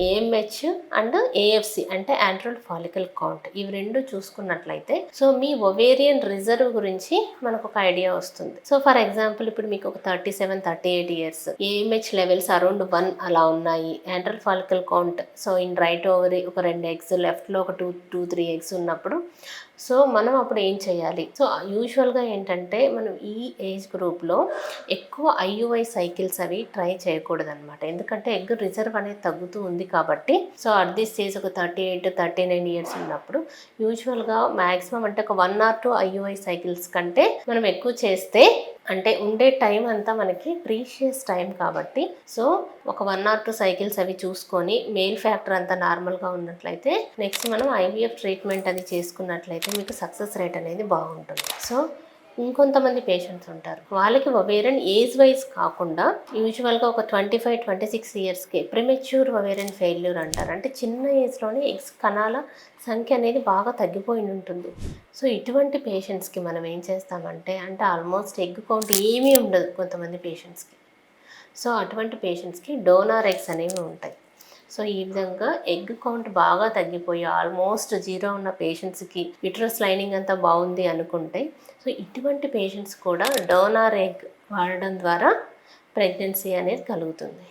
AMH and AFC అంటే యాండ్రోల్ follicle count. ఇవి రెండు చూసుకున్నట్లయితే సో మీ ఒవేరియన్ రిజర్వ్ గురించి మనకు ఒక ఐడియా వస్తుంది. సో ఫర్ ఎగ్జాంపుల్ ఇప్పుడు మీకు ఒక 37-38 ఇయర్స్, ఏఎంహెచ్ లెవెల్స్ అరౌండ్ 1 అలా ఉన్నాయి, antral follicle count so in right ovary ఒక 2 ఎగ్స్, లెఫ్ట్లో ఒక 2-3 ఎగ్స్ ఉన్నప్పుడు సో మనం అప్పుడు ఏం చేయాలి? సో యూజువల్గా ఏంటంటే మనం ఈ ఏజ్ గ్రూప్లో ఎక్కువ ఐయుఐ సైకిల్స్ అవి ట్రై చేయకూడదు అనమాట. ఎందుకంటే ఎగ్ రిజర్వ్ అనేది తగ్గుతూ ఉంది కాబట్టి. సో అట్ దిస్ స్టేజ్ ఒక 38-39 ఇయర్స్ ఉన్నప్పుడు యూజువల్గా మ్యాక్సిమం అంటే ఒక 1 or 2 ఐయుఐ సైకిల్స్ కంటే మనం ఎక్కువ చేస్తే అంటే ఉండే టైం అంతా మనకి ప్రీషియస్ టైం కాబట్టి సో ఒక 1 or 2 సైకిల్స్ అవి చూసుకొని మెయిల్ ఫ్యాక్టర్ అంతా నార్మల్గా ఉన్నట్లయితే నెక్స్ట్ మనం ఐవీఎఫ్ ట్రీట్మెంట్ అది చేసుకున్నట్లయితే మీకు సక్సెస్ రేట్ అనేది బాగుంటుంది. సో ఇంకొంతమంది పేషెంట్స్ ఉంటారు, వాళ్ళకి ఒవేరియన్ ఏజ్ వైజ్ కాకుండా యూజువల్గా ఒక 25-26 ఇయర్స్కి ప్రిమెచ్యూర్ ఒవేరియన్ ఫెయిల్యూర్ అంటారు. అంటే చిన్న ఏజ్లోనే ఎగ్స్ కణాల సంఖ్య అనేది బాగా తగ్గిపోయి ఉంటుంది. సో ఇటువంటి పేషెంట్స్కి మనం ఏం చేస్తామంటే అంటే ఆల్మోస్ట్ ఎగ్ కౌంట్ ఏమీ ఉండదు కొంతమంది పేషెంట్స్కి. సో అటువంటి పేషెంట్స్కి డోనార్ ఎగ్స్ అనేవి ఉంటాయి. సో ఈ విధంగా ఎగ్ కౌంట్ బాగా తగ్గిపోయి ఆల్మోస్ట్ 0 ఉన్న పేషెంట్స్కి యూట్రస్ లైనింగ్ అంతా బాగుంది అనుకుంటే సో ఇటువంటి పేషెంట్స్ కూడా డోనార్ ఎగ్ వాడడం ద్వారా ప్రెగ్నెన్సీ అనేది కలుగుతుంది.